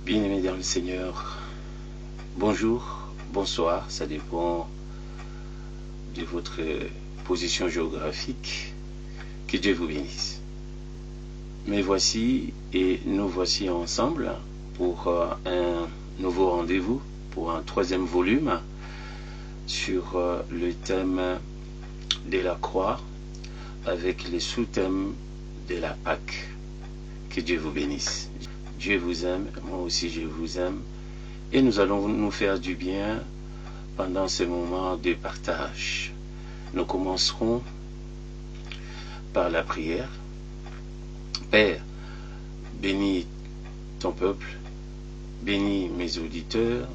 Bien-aimés dans le Seigneur, bonjour, bonsoir, ça dépend de votre position géographique. Que Dieu vous bénisse. Me voici et nous voici ensemble pour un nouveau rendez-vous, pour un troisième volume sur le thème de la croix avec les sous-thèmes de la Pâque. Que Dieu vous bénisse. Dieu vous aime, moi aussi je vous aime, et nous allons nous faire du bien pendant ce moment de partage. Nous commencerons par la prière. Père, bénis ton peuple, bénis mes auditeurs,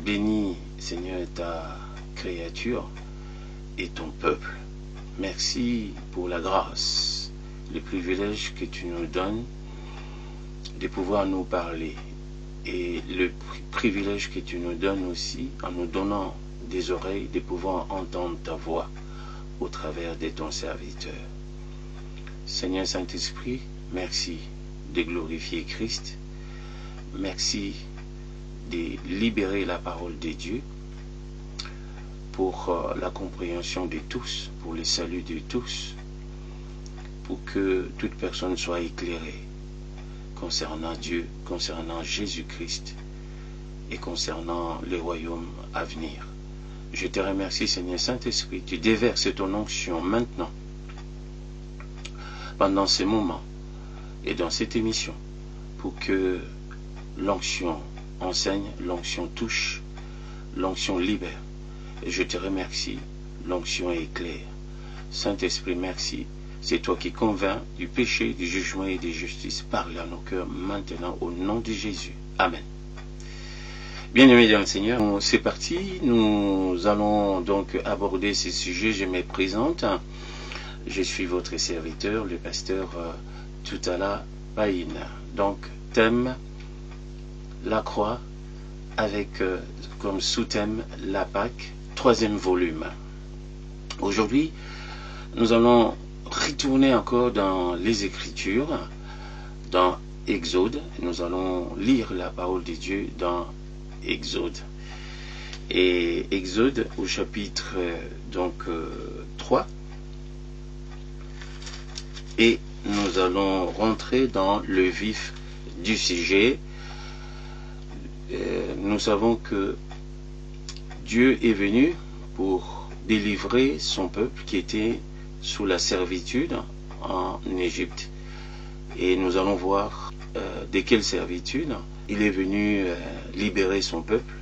bénis Seigneur ta créature et ton peuple. Merci pour la grâce, le privilège que tu nous donnes de pouvoir nous parler et le privilège que tu nous donnes aussi en nous donnant des oreilles de pouvoir entendre ta voix au travers de ton serviteur. Seigneur Saint-Esprit, merci de glorifier Christ, merci de libérer la parole de Dieu pour la compréhension de tous, pour le salut de tous, pour que toute personne soit éclairée concernant Dieu, concernant Jésus-Christ et concernant le royaume à venir. Je te remercie, Seigneur Saint-Esprit, tu déverses ton onction maintenant, pendant ces moments et dans cette émission, pour que l'onction enseigne, l'onction touche, l'onction libère. Et je te remercie, l'onction éclaire. Saint-Esprit, merci. C'est toi qui convaincs du péché, du jugement et de justice. Parle à nos cœurs maintenant au nom de Jésus. Amen. Bien-aimés dans le Seigneur, c'est parti. Nous allons donc aborder ce sujet. Je me présente. Je suis votre serviteur, le pasteur Toutala Païna. Donc, thème, la croix, avec comme sous-thème la Pâque, troisième volume. Aujourd'hui, nous allons retourner encore dans les Écritures, dans Exode. Nous allons lire la parole de Dieu dans Exode. Et Exode au chapitre 3. Et nous allons rentrer dans le vif du sujet. Nous savons que Dieu est venu pour délivrer son peuple qui était sous la servitude en Égypte. Et nous allons voir de quelle servitude il est venu libérer son peuple.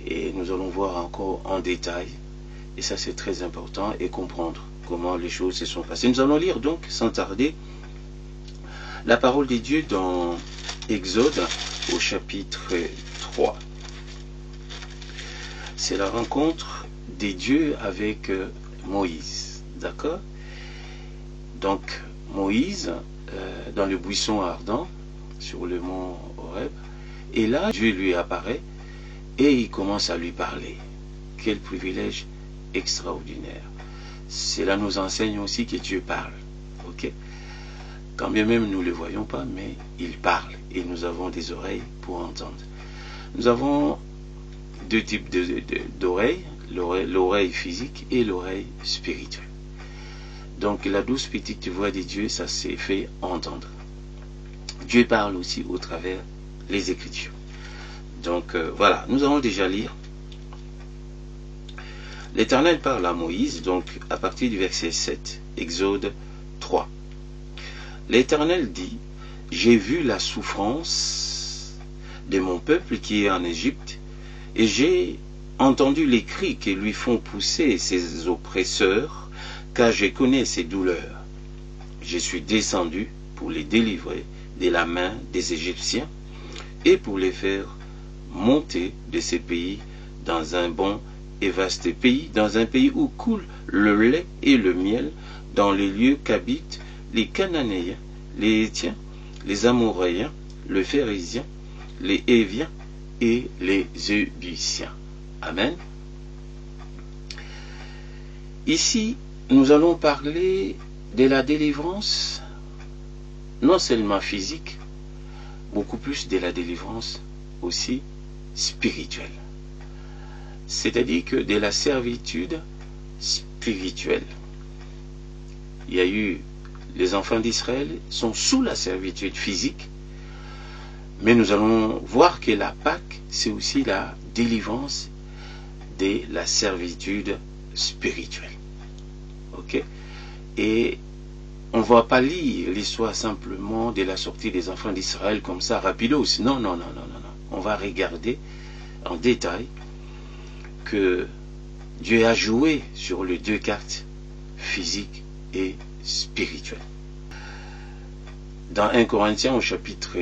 Et nous allons voir encore en détail. Et ça c'est très important et comprendre comment les choses se sont passées. Nous allons lire donc sans tarder la parole de Dieu dans Exode au chapitre 3. C'est la rencontre des dieux avec Moïse. D'accord? Donc, Moïse, dans le buisson ardent, sur le mont Horeb, et là, Dieu lui apparaît et il commence à lui parler. Quel privilège extraordinaire. Cela nous enseigne aussi que Dieu parle. Ok? Quand bien même nous ne le voyons pas, mais il parle et nous avons des oreilles pour entendre. Nous avons deux types d'oreilles, l'oreille physique et l'oreille spirituelle. Donc la douce petite voix de Dieu, ça s'est fait entendre. Dieu parle aussi au travers les Écritures. Donc voilà, nous allons déjà lire. L'Éternel parle à Moïse, donc à partir du verset 7, Exode 3. L'Éternel dit, « J'ai vu la souffrance de mon peuple qui est en Égypte, et j'ai entendu les cris que lui font pousser ses oppresseurs, car je connais ses douleurs. Je suis descendu pour les délivrer de la main des Égyptiens et pour les faire monter de ces pays dans un bon et vaste pays, dans un pays où coule le lait et le miel, dans les lieux qu'habitent les Cananéens, les Hétiens, les Amoréens, les Phérésiens, les Héviens et les Jébusiens. » Amen. Ici, nous allons parler de la délivrance, non seulement physique, beaucoup plus de la délivrance aussi spirituelle. C'est-à-dire que de la servitude spirituelle. Il y a eu, les enfants d'Israël sont sous la servitude physique, mais nous allons voir que la Pâque, c'est aussi la délivrance de la servitude spirituelle. Ok? Et on ne va pas lire l'histoire simplement de la sortie des enfants d'Israël comme ça, rapidos. Non, non, non, non, non, non. On va regarder en détail que Dieu a joué sur les deux cartes, physique et spirituelle. Dans 1 Corinthiens au chapitre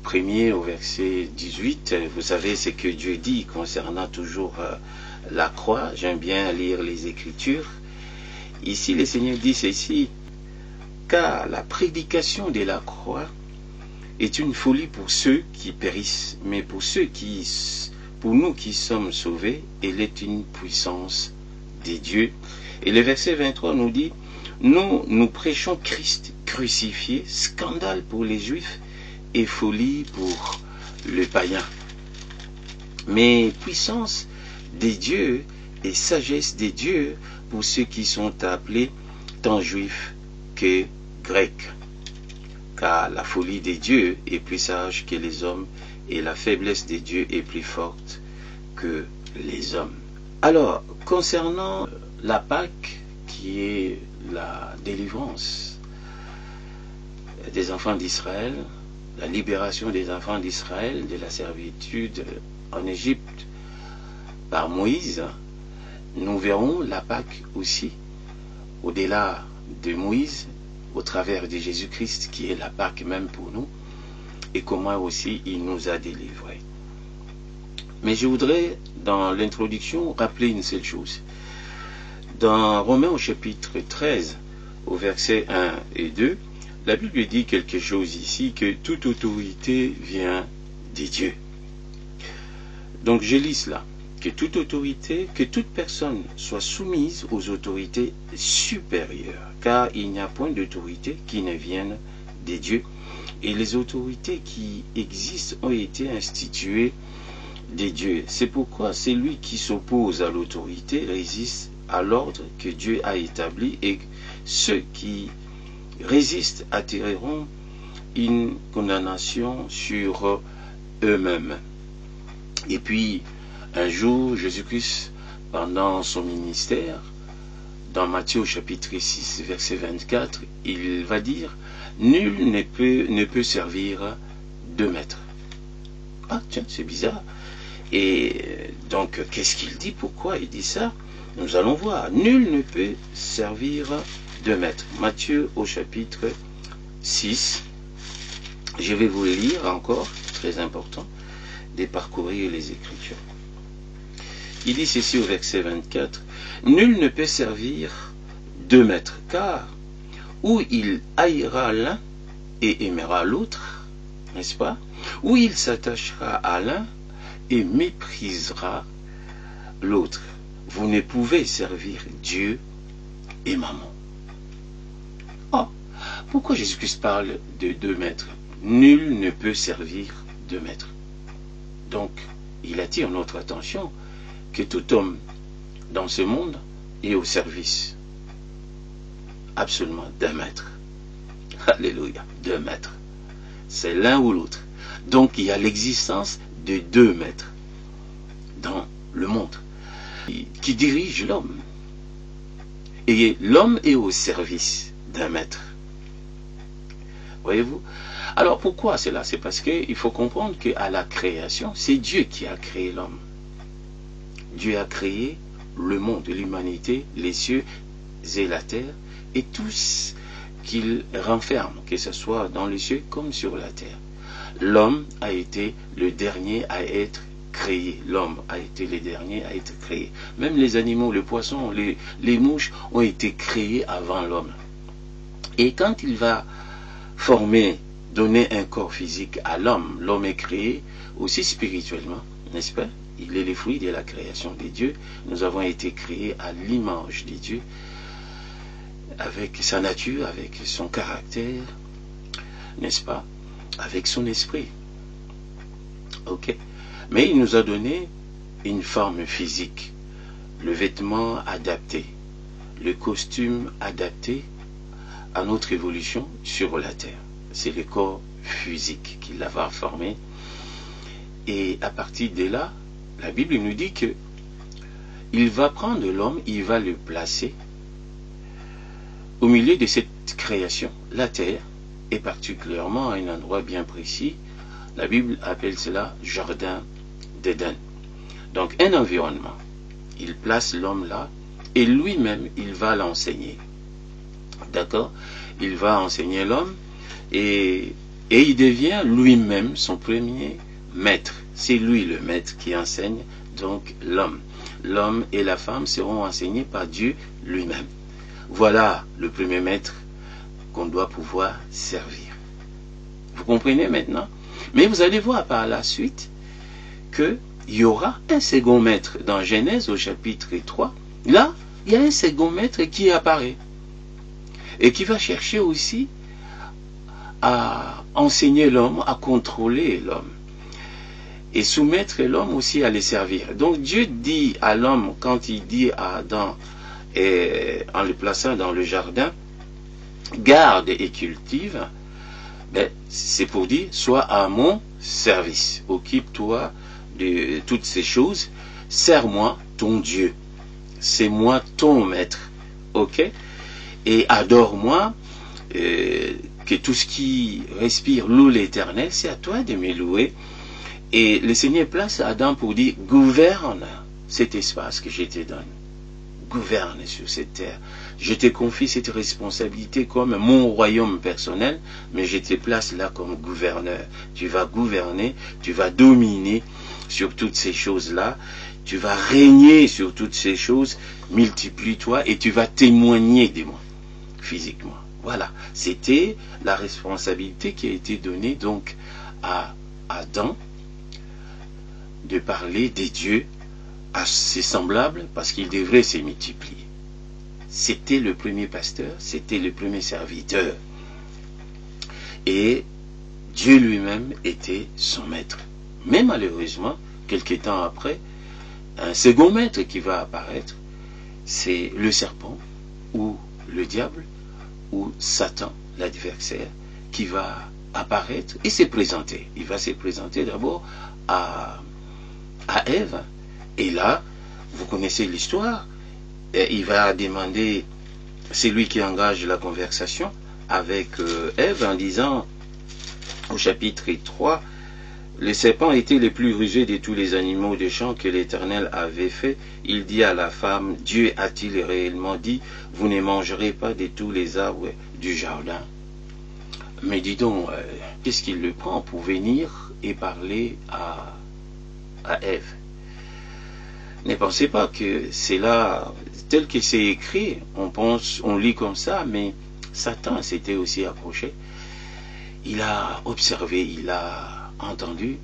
1er au verset 18, vous savez ce que Dieu dit concernant toujours la croix. J'aime bien lire les Écritures. Ici, le Seigneur dit ceci: car la prédication de la croix est une folie pour ceux qui périssent, mais pour nous qui sommes sauvés, elle est une puissance de Dieu. Et le verset 23 nous dit: nous prêchons Christ crucifié, scandale pour les Juifs et folie pour les païens, mais puissance des dieux et sagesse des dieux pour ceux qui sont appelés tant juifs que grecs. Car la folie des dieux est plus sage que les hommes, et la faiblesse des dieux est plus forte que les hommes. Alors, concernant la Pâque, qui est la délivrance des enfants d'Israël, la libération des enfants d'Israël de la servitude en Égypte par Moïse, nous verrons la Pâque aussi, au-delà de Moïse, au travers de Jésus-Christ, qui est la Pâque même pour nous, et comment aussi il nous a délivrés. Mais je voudrais, dans l'introduction, rappeler une seule chose. Dans Romains au chapitre 13, au verset 1 et 2, la Bible dit quelque chose ici, que toute autorité vient des dieux. Donc je lis cela, que toute autorité, que toute personne soit soumise aux autorités supérieures, car il n'y a point d'autorité qui ne vienne des dieux, et les autorités qui existent ont été instituées des dieux. C'est pourquoi celui qui s'oppose à l'autorité résiste à l'ordre que Dieu a établi, et ceux qui résistent attireront une condamnation sur eux-mêmes. Et puis, un jour, Jésus-Christ, pendant son ministère, dans Matthieu chapitre 6, verset 24, il va dire: nul ne peut servir deux maîtres. Ah tiens, c'est bizarre. Et donc, qu'est-ce qu'il dit? Pourquoi il dit ça? Nous allons voir. Nul ne peut servir deux maîtres. Matthieu au chapitre 6. Je vais vous le lire encore, très important, de parcourir les Écritures. Il dit ceci au verset 24: nul ne peut servir deux maîtres, car ou il haïra l'un et aimera l'autre, n'est-ce pas? Ou il s'attachera à l'un et méprisera l'autre. Vous ne pouvez servir Dieu et maman. Oh, pourquoi Jésus-Christ parle de deux maîtres? Nul ne peut servir deux maîtres. Donc, il attire notre attention que tout homme dans ce monde est au service absolument d'un maître. Alléluia, deux maîtres. C'est l'un ou l'autre. Donc, il y a l'existence de deux maîtres dans le monde qui dirigent l'homme. Et l'homme est au service d'un maître. Voyez-vous? Alors pourquoi cela? C'est parce qu'il faut comprendre qu'à la création, c'est Dieu qui a créé l'homme. Dieu a créé le monde, l'humanité, les cieux et la terre, et tout ce qu'il renferme, que ce soit dans les cieux comme sur la terre. L'homme a été le dernier à être créé. L'homme a été le dernier à être créé. Même les animaux, les poissons, les mouches ont été créés avant l'homme. Et quand il va former, donner un corps physique à l'homme, l'homme est créé aussi spirituellement, n'est-ce pas? Il est le fruit de la création des dieux. Nous avons été créés à l'image des dieux, avec sa nature, avec son caractère, n'est-ce pas? Avec son esprit. Ok? Mais il nous a donné une forme physique, le vêtement adapté, le costume adapté à notre évolution sur la terre. C'est le corps physique qui l'a formé. Et à partir de là, la Bible nous dit que il va prendre l'homme, il va le placer au milieu de cette création, la terre, et particulièrement à un endroit bien précis. La Bible appelle cela Jardin d'Éden. Donc un environnement. Il place l'homme là et lui-même, il va l'enseigner. D'accord? Il va enseigner l'homme et il devient lui-même son premier maître. C'est lui le maître qui enseigne donc l'homme. L'homme et la femme seront enseignés par Dieu lui-même. Voilà le premier maître qu'on doit pouvoir servir. Vous comprenez maintenant? Mais vous allez voir par la suite qu'il y aura un second maître. Dans Genèse au chapitre 3, là, il y a un second maître qui apparaît et qui va chercher aussi à enseigner l'homme, à contrôler l'homme et soumettre l'homme aussi à les servir. Donc Dieu dit à l'homme, quand il dit à Adam, en le plaçant dans le jardin, garde et cultive, ben, c'est pour dire, sois à mon service, occupe-toi de toutes ces choses, sers-moi ton Dieu, c'est moi ton maître, ok? Et adore-moi, que tout ce qui respire loue l'Éternel, c'est à toi de me louer. Et le Seigneur place Adam pour dire, gouverne cet espace que je te donne. Gouverne sur cette terre. Je te confie cette responsabilité comme mon royaume personnel, mais je te place là comme gouverneur. Tu vas gouverner, tu vas dominer sur toutes ces choses-là, tu vas régner sur toutes ces choses, multiplie-toi et tu vas témoigner de moi, physiquement. Voilà, c'était la responsabilité qui a été donnée donc à Adam, de parler des dieux à ses semblables parce qu'ils devraient se multiplier. C'était le premier pasteur, c'était le premier serviteur. Et Dieu lui-même était son maître. Mais malheureusement, quelques temps après, un second maître qui va apparaître, c'est le serpent ou le diable ou Satan, l'adversaire, qui va apparaître et se présenter. Il va se présenter d'abord à Ève. Et là, vous connaissez l'histoire. Il va demander, c'est lui qui engage la conversation avec Ève en disant, au chapitre 3, le serpent était le plus rusé de tous les animaux des champs que l'Éternel avait fait. Il dit à la femme, Dieu a-t-il réellement dit, vous ne mangerez pas de tous les arbres du jardin? Mais dis donc, qu'est-ce qu'il le prend pour venir et parler à Ève? Ne pensez pas que c'est là, tel que c'est écrit, on pense, on lit comme ça, mais Satan s'était aussi approché. Il a observé, il a entendu,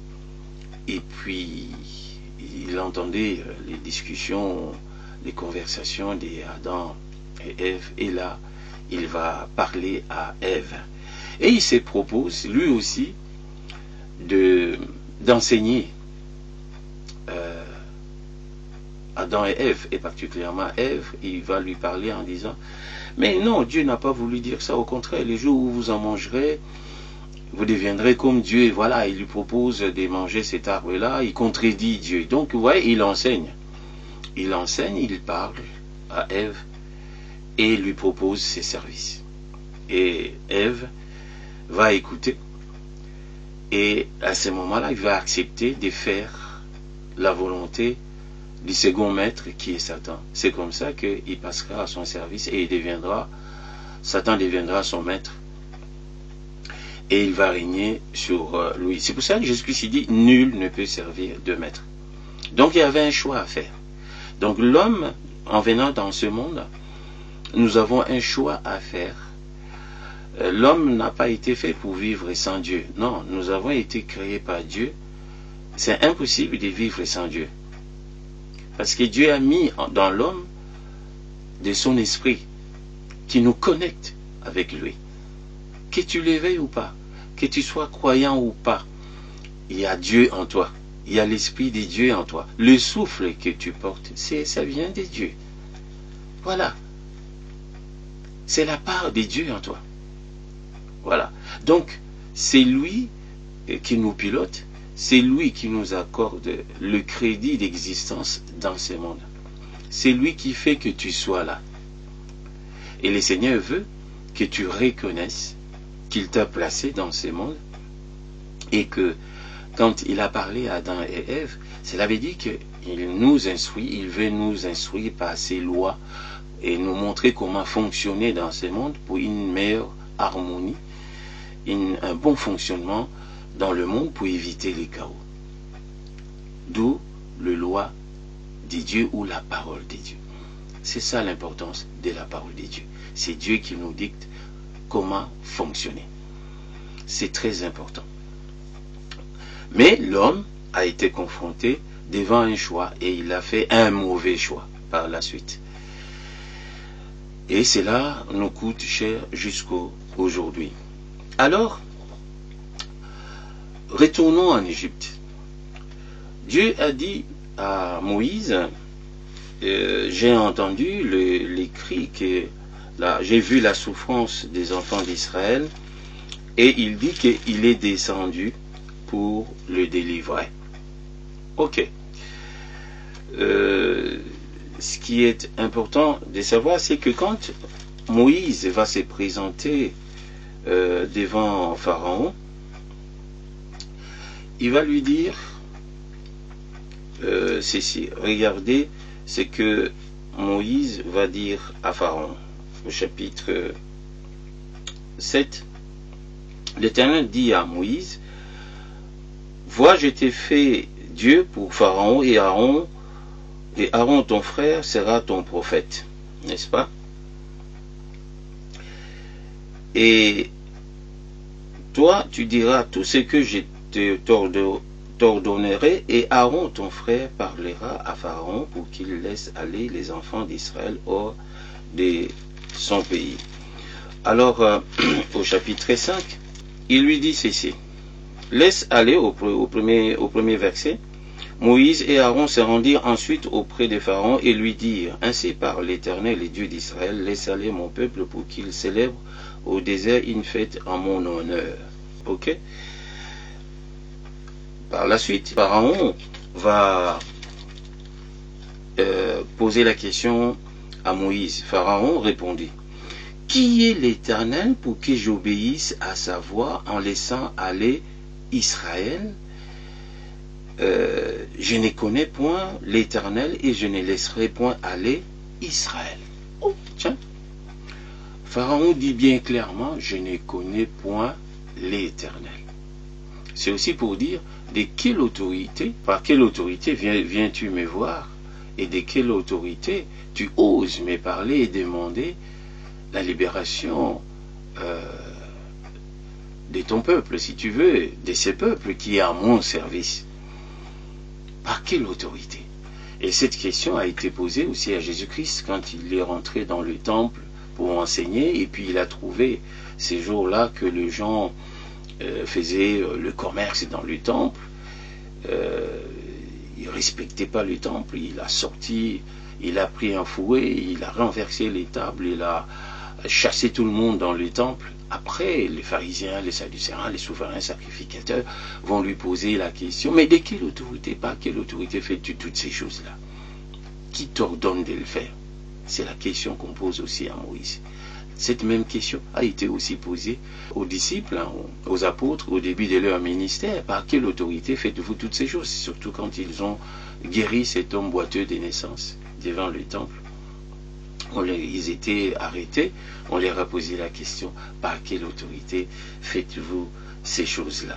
et puis il entendait les discussions, les conversations d'Adam et Ève, et là, il va parler à Ève. Et il se propose, lui aussi, d'enseigner Adam et Ève, et particulièrement Ève, il va lui parler en disant, mais non, Dieu n'a pas voulu dire ça, au contraire, les jours où vous en mangerez, vous deviendrez comme Dieu, et voilà, il lui propose de manger cet arbre-là, il contredit Dieu. Donc, vous voyez, il enseigne, il parle à Ève, et lui propose ses services. Et Ève va écouter, et à ce moment-là, il va accepter de faire la volonté du second maître qui est Satan. C'est comme ça qu'il passera à son service et Satan deviendra son maître. Et il va régner sur lui. C'est pour ça que Jésus-Christ dit, nul ne peut servir de maître. Donc il y avait un choix à faire. Donc l'homme, en venant dans ce monde, nous avons un choix à faire. L'homme n'a pas été fait pour vivre sans Dieu. Non, nous avons été créés par Dieu. C'est impossible de vivre sans Dieu. Parce que Dieu a mis dans l'homme de son esprit qui nous connecte avec lui. Que tu l'éveilles ou pas, que tu sois croyant ou pas, il y a Dieu en toi. Il y a l'esprit de Dieu en toi. Le souffle que tu portes, ça vient de Dieu. Voilà. C'est la part de Dieu en toi. Voilà. Donc, c'est lui qui nous pilote. C'est lui qui nous accorde le crédit d'existence dans ce monde. C'est lui qui fait que tu sois là. Et le Seigneur veut que tu reconnaisses qu'il t'a placé dans ce monde et que quand il a parlé à Adam et Ève, cela veut dire qu'il nous instruit, il veut nous instruire par ses lois et nous montrer comment fonctionner dans ce monde pour une meilleure harmonie, un bon fonctionnement dans le monde pour éviter les chaos. D'où le loi de Dieu ou la parole de Dieu. C'est ça l'importance de la parole de Dieu. C'est Dieu qui nous dicte comment fonctionner. C'est très important. Mais l'homme a été confronté devant un choix et il a fait un mauvais choix par la suite. Et cela nous coûte cher jusqu'au aujourd'hui. Alors, retournons en Égypte. Dieu a dit à Moïse, j'ai entendu les cris, j'ai vu la souffrance des enfants d'Israël, et il dit qu'il est descendu pour le délivrer. Ok. Ce qui est important de savoir, c'est que quand Moïse va se présenter devant Pharaon, il va lui dire ceci. Regardez ce que Moïse va dire à Pharaon au chapitre 7. L'Éternel dit à Moïse, vois, je t'ai fait Dieu pour Pharaon et Aaron ton frère sera ton prophète, n'est-ce pas? Et toi, tu diras tout ce que je t'ordonnerai, et Aaron ton frère parlera à Pharaon pour qu'il laisse aller les enfants d'Israël hors de son pays. Alors, au chapitre 5, il lui dit ceci. Laisse aller au premier verset. Moïse et Aaron se rendirent ensuite auprès de Pharaon et lui dirent, ainsi parle l'Éternel, le Dieu d'Israël, laisse aller mon peuple pour qu'il célèbre au désert une fête en mon honneur. Ok? Par la suite, Pharaon va poser la question à Moïse. Pharaon répondit, qui est l'Éternel pour que j'obéisse à sa voix en laissant aller Israël? Je ne connais point l'Éternel et je ne laisserai point aller Israël. Oh, tiens. Pharaon dit bien clairement, je ne connais point l'Éternel. C'est aussi pour dire de quelle autorité, par quelle autorité viens-tu me voir et de quelle autorité tu oses me parler et demander la libération de ton peuple, si tu veux, de ce peuple qui est à mon service. Par quelle autorité? Et cette question a été posée aussi à Jésus-Christ quand il est rentré dans le temple pour enseigner, et puis il a trouvé ces jours-là que les gens faisaient le commerce dans le temple. Il ne respectait pas le temple, il a sorti, il a pris un fouet, il a renversé les tables, il a chassé tout le monde dans le temple. Après, les pharisiens, les sadducéens, les souverains sacrificateurs vont lui poser la question, mais de quelle autorité, par quelle autorité fais-tu toutes ces choses-là? Qui t'ordonne de le faire? C'est la question qu'on pose aussi à Moïse. Cette même question a été aussi posée aux disciples, aux apôtres, au début de leur ministère. Par quelle autorité faites-vous toutes ces choses? Surtout quand ils ont guéri cet homme boiteux de naissance devant le temple. Ils étaient arrêtés, on leur a posé la question, par quelle autorité faites-vous ces choses-là?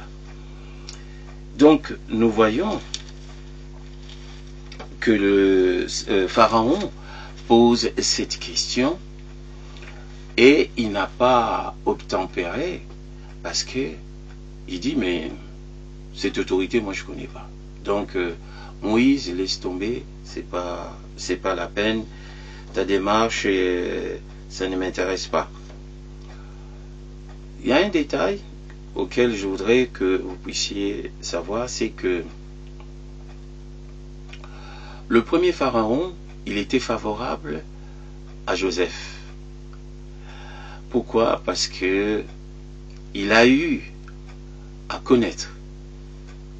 Donc, nous voyons que le Pharaon pose cette question et il n'a pas obtempéré parce que il dit, mais cette autorité, moi je ne connais pas. Donc, Moïse, laisse tomber, c'est pas la peine. Ta démarche, ça ne m'intéresse pas. Il y a un détail auquel je voudrais que vous puissiez savoir, c'est que le premier pharaon, il était favorable à Joseph. Pourquoi? Parce que il a eu à connaître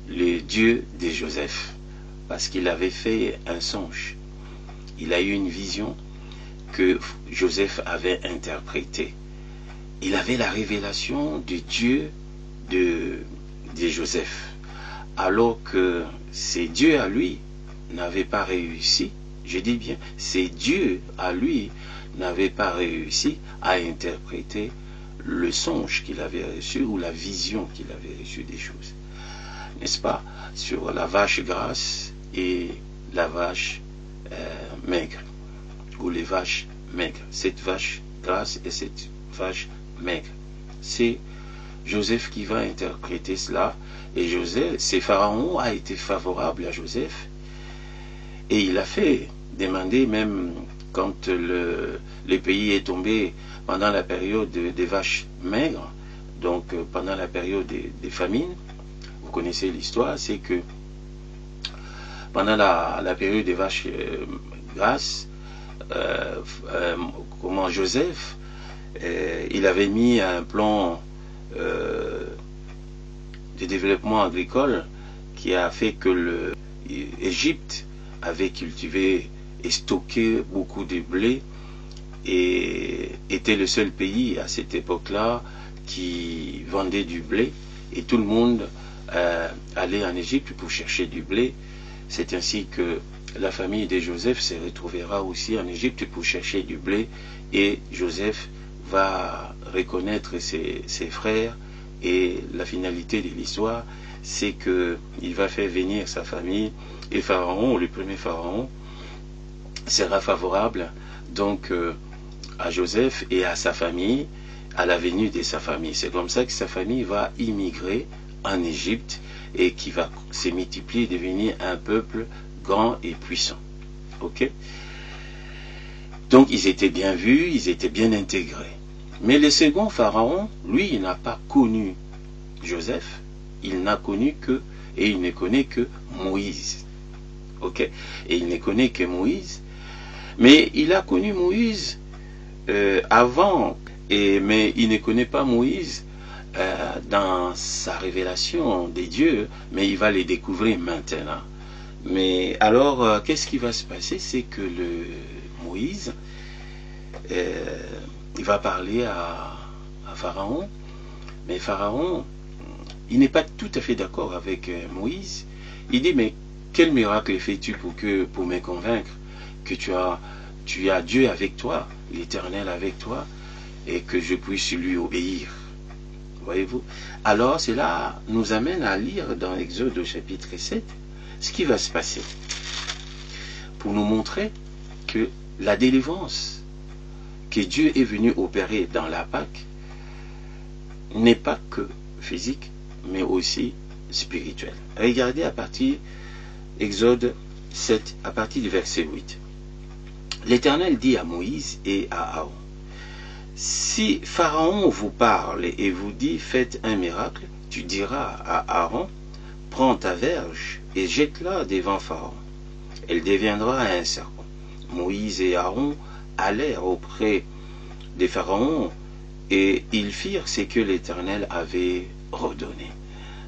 le Dieu de Joseph, parce qu'il avait fait un songe. Il a eu une vision que Joseph avait interprétée. Il avait la révélation du Dieu de Joseph, alors que ses dieux à lui n'avaient pas réussi. Je dis bien, ses dieux à lui n'avaient pas réussi à interpréter le songe qu'il avait reçu ou la vision qu'il avait reçue des choses. N'est-ce pas? Sur la vache grasse et la vache maigre, ou les vaches maigres. Cette vache grasse et cette vache maigre. C'est Joseph qui va interpréter cela. Et Joseph, c'est Pharaon a été favorable à Joseph. Et il a fait demander, même quand le pays est tombé pendant la période des vaches maigres, donc pendant la période des famines. Vous connaissez l'histoire, c'est que pendant la période des vaches grasses, comment Joseph, il avait mis un plan de développement agricole qui a fait que l'Égypte avait cultivé et stocké beaucoup de blé et était le seul pays à cette époque-là qui vendait du blé, et tout le monde allait en Égypte pour chercher du blé. C'est ainsi que la famille de Joseph se retrouvera aussi en Égypte pour chercher du blé, et Joseph va reconnaître ses frères, et la finalité de l'histoire, c'est que il va faire venir sa famille, et Pharaon, le premier Pharaon, sera favorable donc à Joseph et à sa famille, à la venue de sa famille. C'est comme ça que sa famille va immigrer en Égypte et qui va se multiplier, devenir un peuple grand et puissant. Ok? Donc ils étaient bien vus, ils étaient bien intégrés. Mais le second pharaon, lui, il n'a pas connu Joseph, il n'a connu que, et il ne connaît que Moïse. Ok? Et il ne connaît que Moïse, mais il a connu Moïse avant, mais il ne connaît pas Moïse dans sa révélation des dieux, mais il va les découvrir maintenant. Mais alors, qu'est-ce qui va se passer? C'est que Moïse, il va parler à Pharaon, mais Pharaon, il n'est pas tout à fait d'accord avec Moïse. Il dit, mais quel miracle fais-tu pour me convaincre que tu as Dieu avec toi, l'Éternel avec toi, et que je puisse lui obéir? Voyez-vous? Alors cela nous amène à lire dans Exode au chapitre 7 ce qui va se passer, pour nous montrer que la délivrance que Dieu est venu opérer dans la Pâque n'est pas que physique, mais aussi spirituelle. Regardez à partir Exode 7, à partir du verset 8. L'Éternel dit à Moïse et à Aaron, si Pharaon vous parle et vous dit faites un miracle, tu diras à Aaron, prends ta verge et jette-la devant Pharaon. Elle deviendra un serpent. Moïse et Aaron allèrent auprès des Pharaons et ils firent ce que l'Éternel avait ordonné.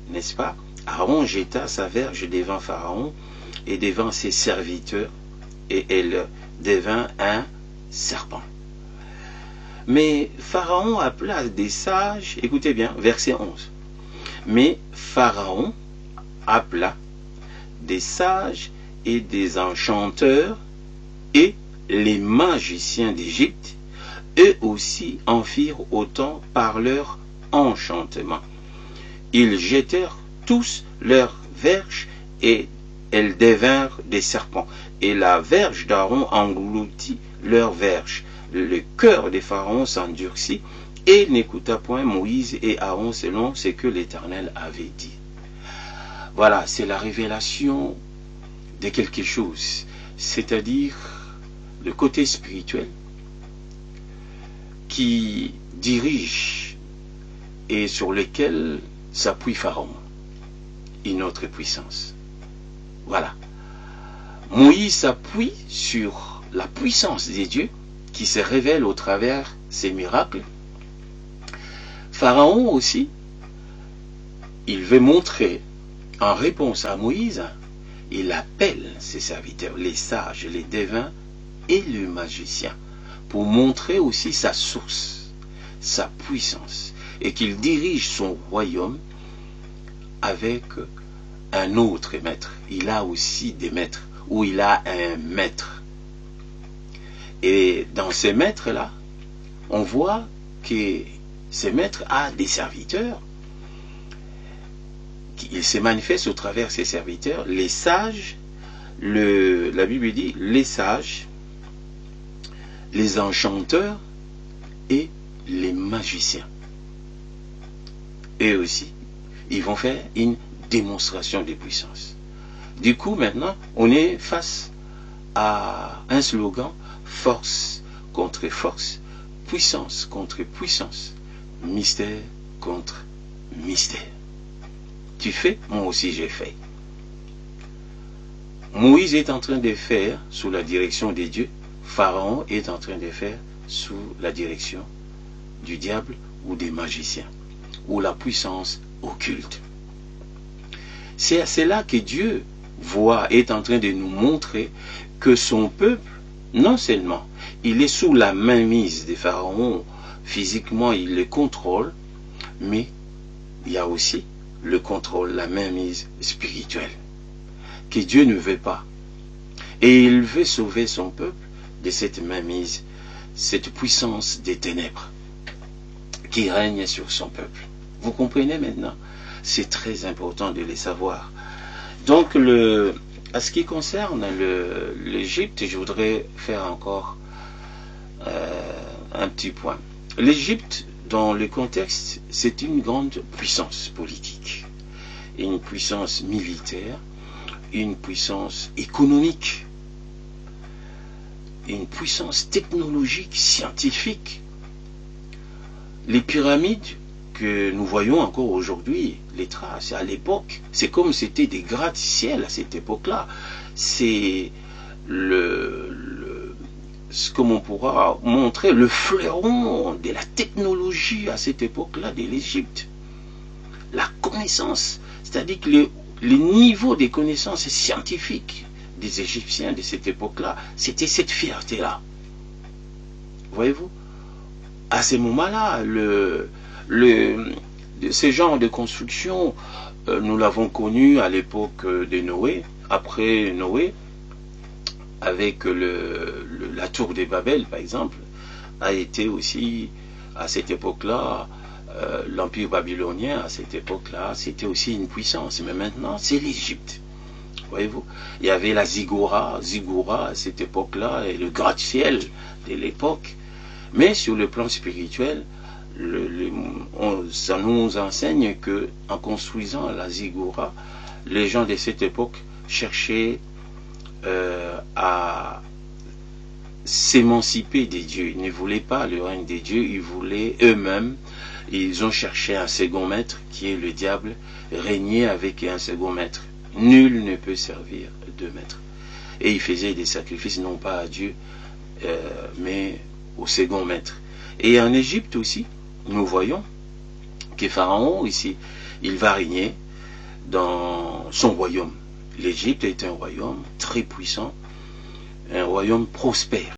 N'est-ce pas? Aaron jeta sa verge devant Pharaon et devant ses serviteurs, et elle devint un serpent. Mais Pharaon appela des sages, écoutez bien, verset 11. Mais Pharaon appela des sages et des enchanteurs et les magiciens d'Égypte, eux aussi en firent autant par leur enchantement. Ils jetèrent tous leurs verges et elles devinrent des serpents. Et la verge d'Aaron engloutit leurs verges. Le cœur des pharaons s'endurcit et n'écouta point Moïse et Aaron selon ce que l'Éternel avait dit. Voilà, c'est la révélation de quelque chose, c'est-à-dire le côté spirituel qui dirige et sur lesquels s'appuie Pharaon, une autre puissance. Voilà. Moïse s'appuie sur la puissance des dieux qui se révèle au travers ses miracles. Pharaon aussi, il veut montrer, en réponse à Moïse, il appelle ses serviteurs, les sages, les devins et les magiciens, pour montrer aussi sa source, sa puissance, et qu'il dirige son royaume avec un autre maître. Il a aussi des maîtres, ou il a un maître. Et dans ces maîtres-là, on voit que ces maîtres a des serviteurs. Il se manifeste au travers de ses serviteurs, les sages, la Bible dit, les sages, les enchanteurs et les magiciens. Eux aussi, ils vont faire une démonstration de puissance. Du coup, maintenant, on est face à un slogan, force contre force, puissance contre puissance, mystère contre mystère. Tu fais, moi aussi j'ai fait. Moïse est en train de faire sous la direction des dieux, Pharaon est en train de faire sous la direction du diable ou des magiciens, ou la puissance occulte. C'est là que Dieu est en train de nous montrer que son peuple, non seulement il est sous la mainmise des pharaons, physiquement il le contrôle, mais il y a aussi le contrôle, la mainmise spirituelle, que Dieu ne veut pas. Et il veut sauver son peuple de cette mainmise, cette puissance des ténèbres qui règne sur son peuple. Vous comprenez maintenant? C'est très important de les savoir. Donc, à ce qui concerne l'Égypte, je voudrais faire encore un petit point. L'Égypte, dans le contexte, c'est une grande puissance politique, une puissance militaire, une puissance économique, une puissance technologique, scientifique. Les pyramides que nous voyons encore aujourd'hui, les traces, à l'époque, c'est comme c'était des gratte-ciel à cette époque-là. C'est comme on pourra montrer le fleuron de la technologie à cette époque-là de l'Égypte. La connaissance, c'est-à-dire que les niveaux des connaissances scientifiques des Égyptiens de cette époque-là, c'était cette fierté-là. Voyez-vous? À ce moment-là, ce genre de construction, nous l'avons connu à l'époque de Noé, après Noé, avec la tour de Babel, par exemple, a été aussi, à cette époque-là, l'empire babylonien, à cette époque-là, c'était aussi une puissance. Mais maintenant, c'est l'Égypte. Voyez-vous, il y avait la Ziggoura à cette époque-là, et le gratte-ciel de l'époque. Mais sur le plan spirituel, ça nous enseigne que en construisant la Ziggoura, les gens de cette époque cherchaient à s'émanciper des dieux. Ils ne voulaient pas le règne des dieux, ils voulaient eux-mêmes. Ils ont cherché un second maître qui est le diable, régner avec un second maître. Nul ne peut servir deux maîtres. Et ils faisaient des sacrifices non pas à Dieu, mais au second maître. Et en Égypte aussi, nous voyons que Pharaon ici, il va régner dans son royaume. L'Égypte est un royaume très puissant, un royaume prospère.